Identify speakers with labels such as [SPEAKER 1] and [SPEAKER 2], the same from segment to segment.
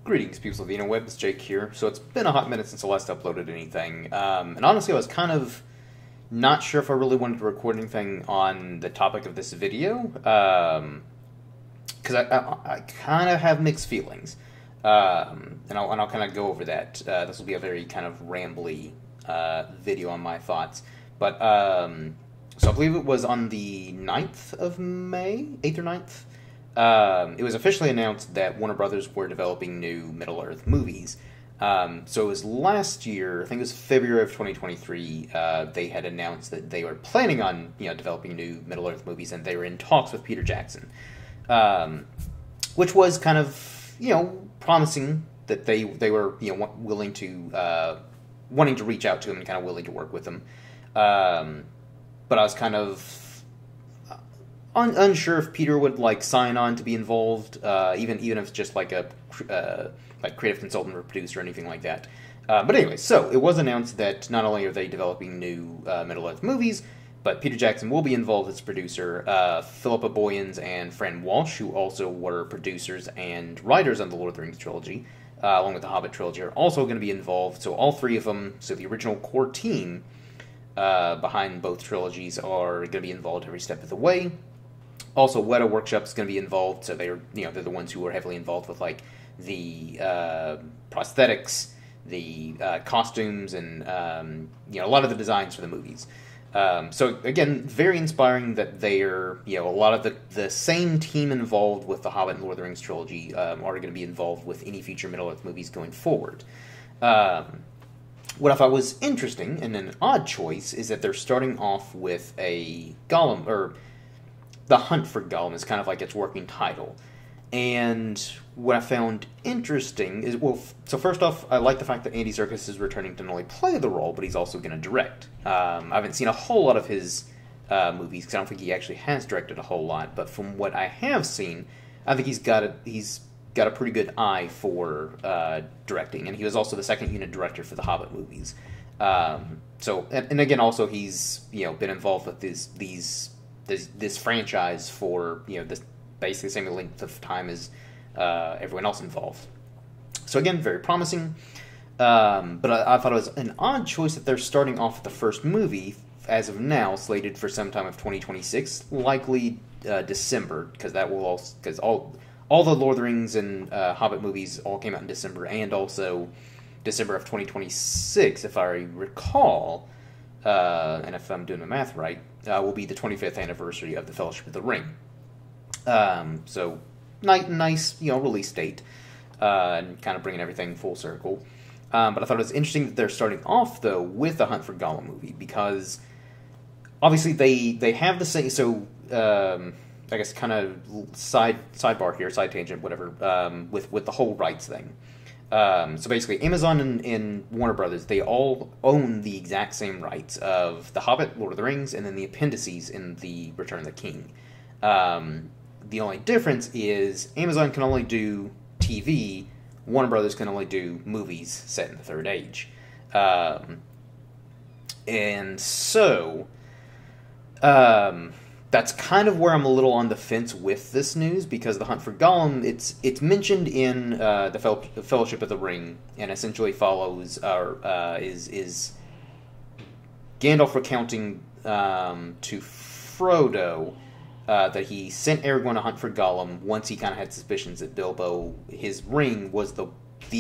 [SPEAKER 1] Greetings, people of the interwebs, Jake here. So it's been a hot minute since I last uploaded anything, and honestly I was kind of not sure if I really wanted to record anything on the topic of this video, because I kind of have mixed feelings, and I'll kind of go over that. This will be a very kind of rambly video on my thoughts, but so I believe it was on the 9th of May, 8th or 9th. It was officially announced that Warner Brothers were developing new Middle-earth movies. So it was last year, I think it was February of 2023, they had announced that they were planning on, developing new Middle-earth movies, and they were in talks with Peter Jackson. Which was kind of, promising that they were, willing to, wanting to reach out to him and kind of willing to work with him. But I was kind of unsure if Peter would sign on to be involved, even if it's just like a creative consultant or producer or anything like that. But anyway, so it was announced that not only are they developing new Middle-earth movies, but Peter Jackson will be involved as producer. Philippa Boyens and Fran Walsh, who also were producers and writers on the Lord of the Rings trilogy, along with the Hobbit trilogy, are also going to be involved. So all three of them, so the original core team behind both trilogies, are going to be involved every step of the way. Also, Weta Workshop is going to be involved, so they're the ones who are heavily involved with the prosthetics, the costumes, and a lot of the designs for the movies. So again, very inspiring that they're a lot of the same team involved with the Hobbit and Lord of the Rings trilogy are going to be involved with any future Middle-earth movies going forward. What I thought was interesting and an odd choice is that they're starting off with a Gollum, or The Hunt for Gollum is kind of like its working title. And what I found interesting is, so first off, I like the fact that Andy Serkis is returning to not only play the role, but he's also going to direct. I haven't seen a whole lot of his movies, because I don't think he actually has directed a whole lot, but from what I have seen, I think he's got a pretty good eye for directing, and he was also the second unit director for the Hobbit movies. So, and again, also he's been involved with this franchise for this basically the same length of time as everyone else involved. So again, very promising. But I thought it was an odd choice that they're starting off with the first movie, as of now, slated for sometime of 2026, likely December, because all the Lord of the Rings and Hobbit movies all came out in December, and also December of 2026, if I recall, and if I'm doing the math right, will be the 25th anniversary of the Fellowship of the Ring. So, nice, release date, and kind of bringing everything full circle. But I thought it was interesting that they're starting off, though, with the Hunt for Gollum movie, because obviously they have the same, so, I guess kind of sidebar here, side tangent, whatever, with the whole rights thing. So basically, Amazon and Warner Brothers, they all own the exact same rights of The Hobbit, Lord of the Rings, and then the appendices in The Return of the King. The only difference is Amazon can only do TV, Warner Brothers can only do movies set in the Third Age. And so, that's kind of where I'm a little on the fence with this news, because The Hunt for Gollum, it's mentioned in the Fellowship of the Ring, and essentially follows is Gandalf recounting to Frodo that he sent Aragorn to hunt for Gollum once he kind of had suspicions that Bilbo, his ring, was the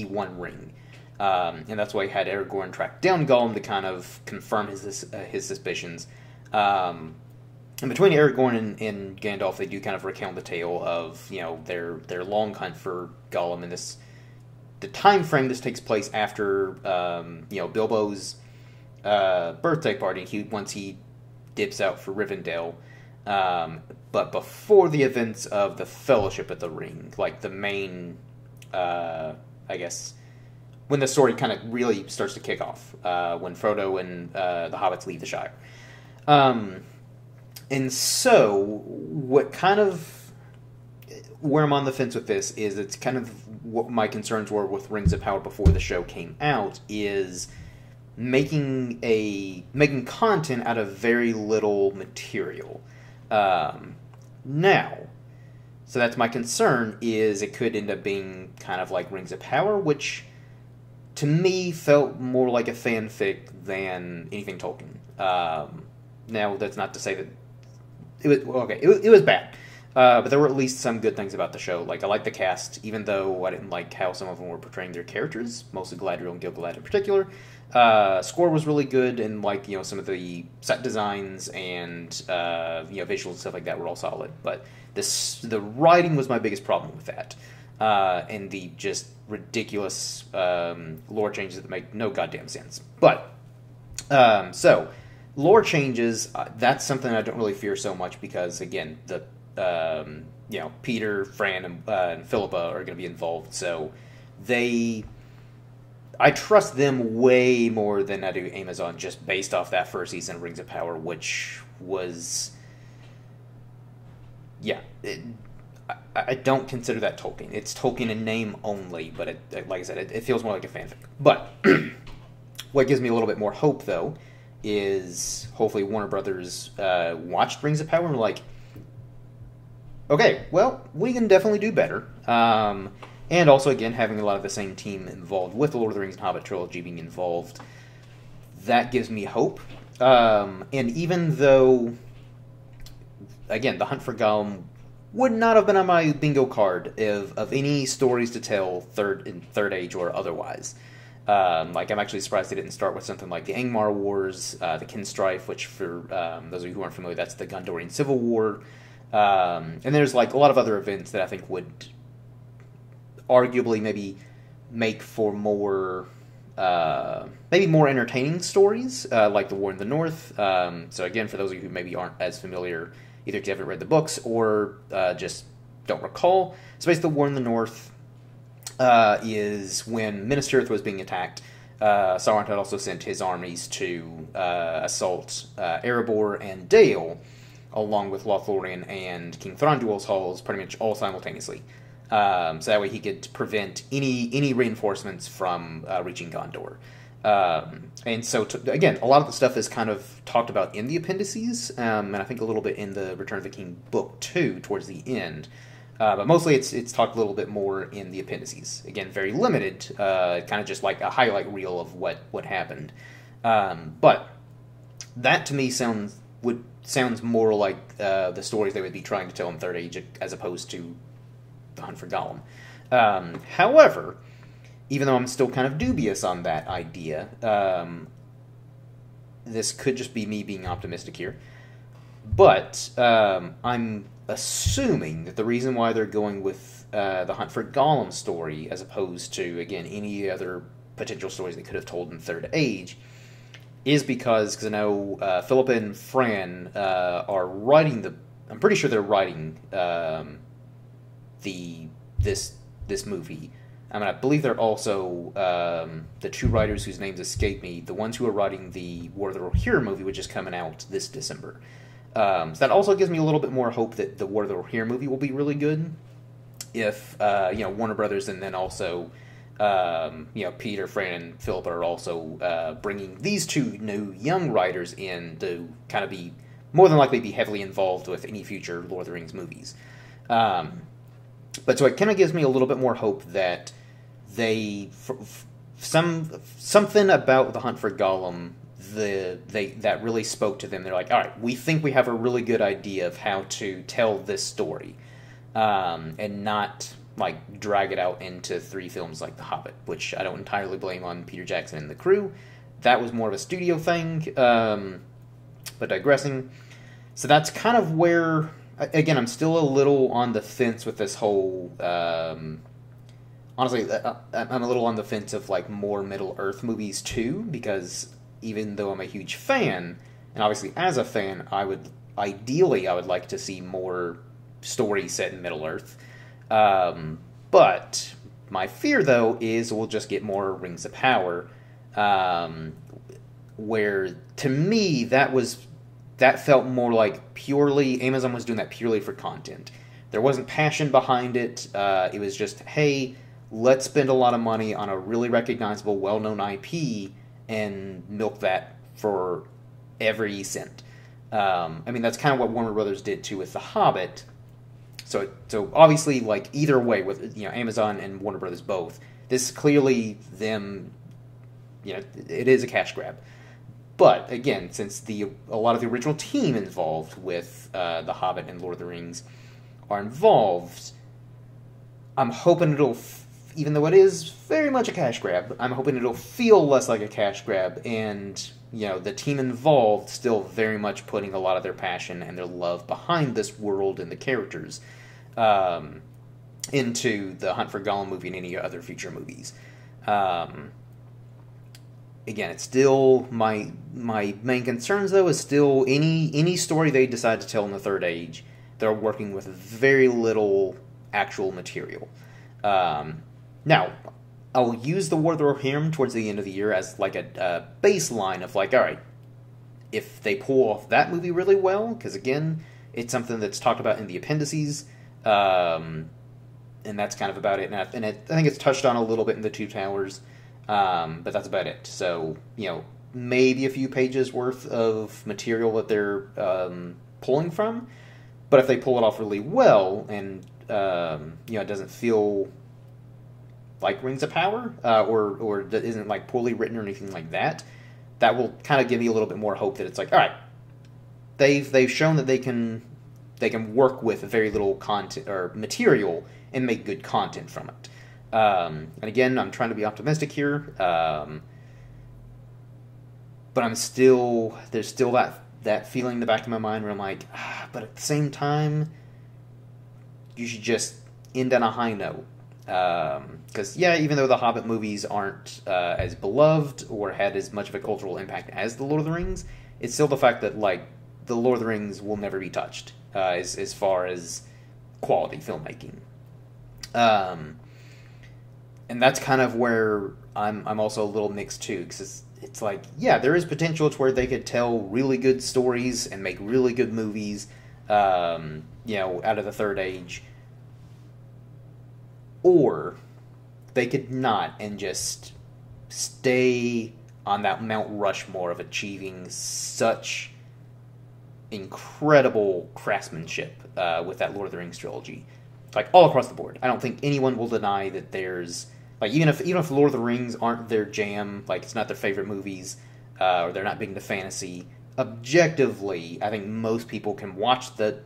[SPEAKER 1] One Ring. And that's why he had Aragorn track down Gollum to kind of confirm his suspicions. And between Aragorn and Gandalf, they do kind of recount the tale of their long hunt for Gollum, and the time frame this takes place after Bilbo's birthday party. Once he dips out for Rivendell, but before the events of the Fellowship of the Ring, like the main, I guess, when the story kind of really starts to kick off, when Frodo and the hobbits leave the Shire. And so, where I'm on the fence with this is, it's kind of what my concerns were with Rings of Power before the show came out, is making content out of very little material. Now, So that's my concern, is it could end up being kind of like Rings of Power, which to me felt more like a fanfic than anything Tolkien. Now, that's not to say that it was okay. It was bad, but there were at least some good things about the show. Like, I liked the cast, even though I didn't like how some of them were portraying their characters, mostly Galadriel and Gil-galad in particular. Score was really good, and like, you know, some of the set designs and you know, visuals and stuff like that were all solid. But the writing was my biggest problem with that, and the just ridiculous lore changes that make no goddamn sense. But so lore changes, that's something I don't really fear so much, because again, the you know, Peter, Fran, and Philippa are going to be involved, so I trust them way more than I do Amazon, just based off that first season of Rings of Power, which was, yeah, I don't consider that Tolkien. It's Tolkien in name only, but like I said, it feels more like a fanfic. But what gives me a little bit more hope, though, is hopefully Warner Brothers watched Rings of Power and were like, okay, well, we can definitely do better. And also, again, having a lot of the same team involved with the Lord of the Rings and Hobbit trilogy being involved, that gives me hope. And even though, again, The Hunt for Gollum would not have been on my bingo card of any stories to tell Third Age or otherwise. Like, I'm actually surprised they didn't start with something like the Angmar Wars, the Kinstrife, which for those of you who aren't familiar, that's the Gondorian Civil War. And there's like a lot of other events that I think would arguably maybe make for more, maybe more entertaining stories, like the War in the North. So again, for those of you who maybe aren't as familiar, either because you haven't read the books or just don't recall, so basically the War in the North is when Minas Tirith was being attacked. Sauron had also sent his armies to assault Erebor and Dale, along with Lothlorien and King Thranduil's halls, pretty much all simultaneously. So that way he could prevent any reinforcements from reaching Gondor. And so, again, a lot of the stuff is kind of talked about in the appendices, and I think a little bit in the Return of the King Book 2 towards the end. But mostly it's talked a little bit more in the appendices. Again, very limited, kind of just like a highlight reel of what happened. But that to me sounds more like the stories they would be trying to tell in Third Age, as opposed to The Hunt for Gollum. However, even though I'm still kind of dubious on that idea, this could just be me being optimistic here, but I'm assuming that the reason why they're going with the Hunt for Gollum story, as opposed to, again, any other potential stories they could have told in Third Age, is because I know Philippa and Fran are writing I'm pretty sure they're writing this movie. I mean, I believe they're also the two writers whose names escape me, the ones who are writing the War of the Rohirrim movie, which is coming out this December. So that also gives me a little bit more hope that the War of the Rohirrim movie will be really good. If Warner Brothers and then also Peter, Fran, and Philip are also bringing these two new young writers in to kind of be more than likely be heavily involved with any future Lord of the Rings movies. But so it kind of gives me a little bit more hope that something about The Hunt for Gollum, that really spoke to them. They're like, all right, we think we have a really good idea of how to tell this story, and not like drag it out into 3 films like The Hobbit, which I don't entirely blame on Peter Jackson and the crew. That was more of a studio thing. But digressing, so that's kind of where. Again, I'm still a little on the fence with this whole. Honestly, I'm a little on the fence of like more Middle-earth movies too, because even though I'm a huge fan, and obviously as a fan, I would like to see more stories set in Middle-earth. But my fear, though, is we'll just get more Rings of Power, where to me that felt more like purely Amazon was doing that purely for content. There wasn't passion behind it. It was just, hey, let's spend a lot of money on a really recognizable, well-known IP and milk that for every cent. I mean, that's kind of what Warner Brothers did too with The Hobbit. So obviously, like, either way, with, Amazon and Warner Brothers both, this is clearly them, it is a cash grab. But again, since a lot of the original team involved with The Hobbit and Lord of the Rings are involved, I'm hoping even though it is very much a cash grab, I'm hoping it'll feel less like a cash grab, and the team involved still very much putting a lot of their passion and their love behind this world and the characters into the Hunt for Gollum movie and any other future movies. Again, it's still my main concerns, though, is still any story they decide to tell in the Third Age, they're working with very little actual material. Now, I'll use the War of the Rohirrim towards the end of the year as like a baseline of like, all right, if they pull off that movie really well, because again, it's something that's talked about in the appendices, and that's kind of about it. And I think it's touched on a little bit in the Two Towers. But that's about it. So, maybe a few pages worth of material that they're pulling from. But if they pull it off really well, and, it doesn't feel like Rings of Power, or that isn't, like, poorly written or anything like that, that will kind of give me a little bit more hope that it's like, all right, they've shown that they can work with very little content or material and make good content from it. And again, I'm trying to be optimistic here, but there's still that feeling in the back of my mind where I'm like, but at the same time, you should just end on a high note. Because, even though the Hobbit movies aren't as beloved or had as much of a cultural impact as the Lord of the Rings, it's still the fact that, like, the Lord of the Rings will never be touched as far as quality filmmaking. And that's kind of where I'm also a little mixed too, because it's like, there is potential to where they could tell really good stories and make really good movies, out of the Third Age, or they could not and just stay on that Mount Rushmore of achieving such incredible craftsmanship with that Lord of the Rings trilogy, like all across the board. I don't think anyone will deny that there's, like, even if Lord of the Rings aren't their jam, like it's not their favorite movies, or they're not big into fantasy, objectively, I think most people can watch the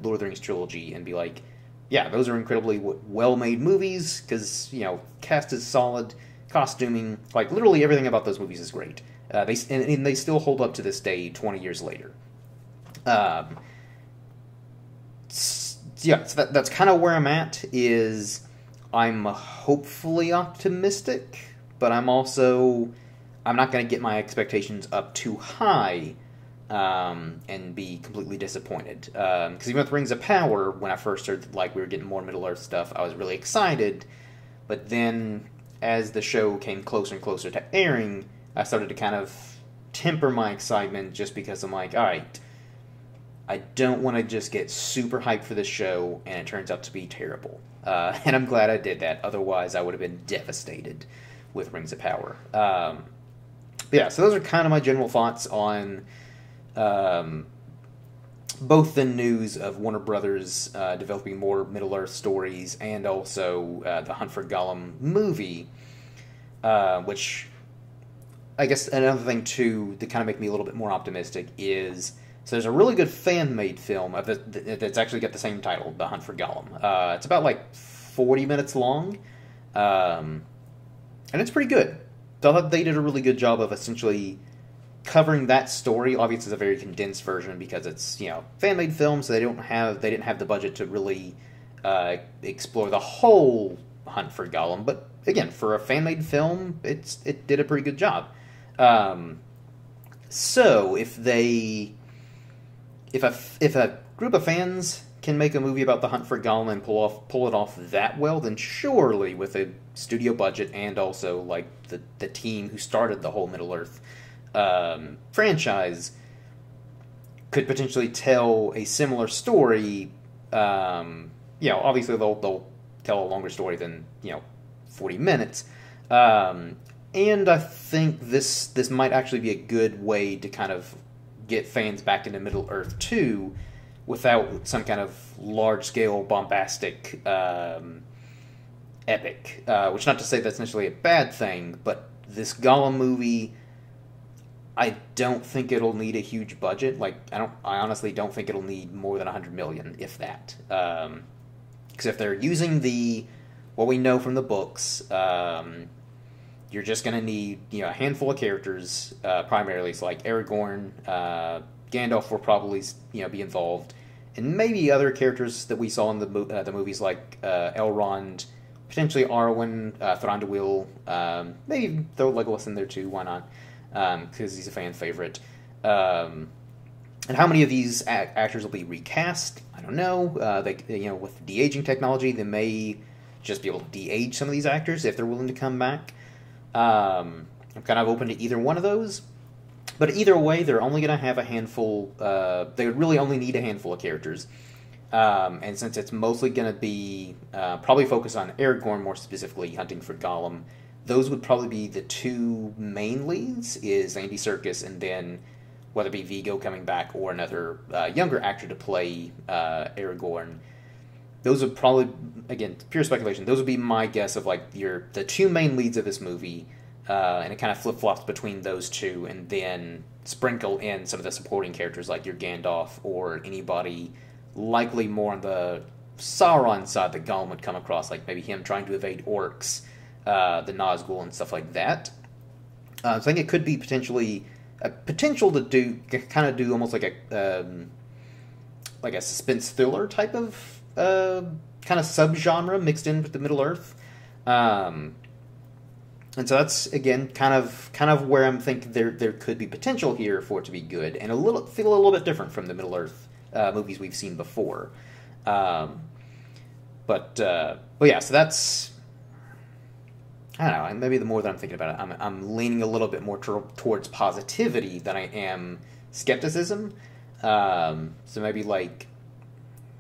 [SPEAKER 1] Lord of the Rings trilogy and be like, those are incredibly well-made movies, because, cast is solid, costuming, like, literally everything about those movies is great. They still hold up to this day, 20 years later. So that's kind of where I'm at, is I'm hopefully optimistic, but I'm not going to get my expectations up too high and be completely disappointed. Because even with Rings of Power, when I first heard like we were getting more Middle-earth stuff, I was really excited, but then as the show came closer and closer to airing, I started to kind of temper my excitement, just because I'm like, all right, I don't want to just get super hyped for this show, and it turns out to be terrible. And I'm glad I did that. Otherwise, I would have been devastated with Rings of Power. So those are kind of my general thoughts on both the news of Warner Brothers developing more Middle-earth stories, and also the Hunt for Gollum movie, which I guess another thing, too, to kind of make me a little bit more optimistic is... So there's a really good fan-made film that's actually got the same title, The Hunt for Gollum. It's about, like, 40 minutes long, and it's pretty good. So I thought they did a really good job of essentially covering that story. Obviously, it's a very condensed version because it's, fan-made film, so they didn't have the budget to really explore the whole Hunt for Gollum. But, again, for a fan-made film, it did a pretty good job. So, if a group of fans can make a movie about the Hunt for Gollum and pull it off that well, then surely with a studio budget and also like the team who started the whole Middle-earth franchise could potentially tell a similar story. Obviously they'll tell a longer story than 40 minutes. And I think this might actually be a good way to kind of get fans back into Middle-earth too, without some kind of large-scale, bombastic epic. Which, not to say that's necessarily a bad thing, but this Gollum movie, I don't think it'll need a huge budget. Like, I honestly don't think it'll need more than $100 million, if that. Because if they're using what we know from the books, you're just going to need a handful of characters primarily. So like Aragorn, Gandalf will probably be involved, and maybe other characters that we saw in the movies like Elrond, potentially Arwen, Thranduil, maybe throw Legolas in there too. Why not? Because he's a fan favorite. And how many of these actors will be recast? I don't know. With de-aging technology, they may just be able to de-age some of these actors if they're willing to come back. I'm kind of open to either one of those. But either way, they're only going to have a handful. They would really only need a handful of characters. And since it's mostly going to be probably focused on Aragorn more specifically, hunting for Gollum, those would probably be the two main leads, is Andy Serkis, and then whether it be Viggo coming back or another younger actor to play Aragorn. Those would probably, again, pure speculation, those would be my guess of like the two main leads of this movie, and it kind of flip-flops between those two, and then sprinkle in some of the supporting characters like your Gandalf or anybody likely more on the Sauron side that Gollum would come across, like maybe him trying to evade orcs, the Nazgul and stuff like that. So I think it could be potentially a potential to do almost like a suspense thriller type of kind of subgenre mixed in with the Middle Earth. And so that's again kind of where I'm thinking there could be potential here for it to be good and feel a little bit different from the Middle Earth movies we've seen before. But yeah, so that's, I don't know, maybe the more that I'm thinking about it, I'm leaning a little bit more towards positivity than I am skepticism. So maybe like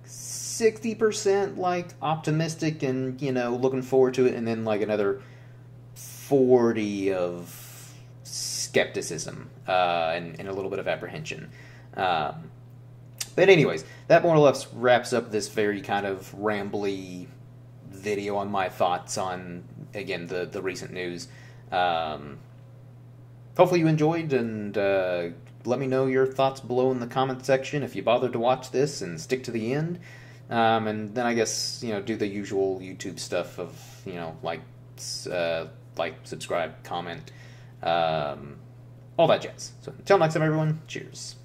[SPEAKER 1] 60% like optimistic and looking forward to it, and then like another 40 of skepticism and a little bit of apprehension. But anyways, that more or less wraps up this very kind of rambly video on my thoughts on, again, the recent news. Hopefully you enjoyed, and let me know your thoughts below in the comment section if you bothered to watch this and stick to the end. And then I guess, do the usual YouTube stuff of, like, subscribe, comment, all that jazz. So until next time, everyone, cheers.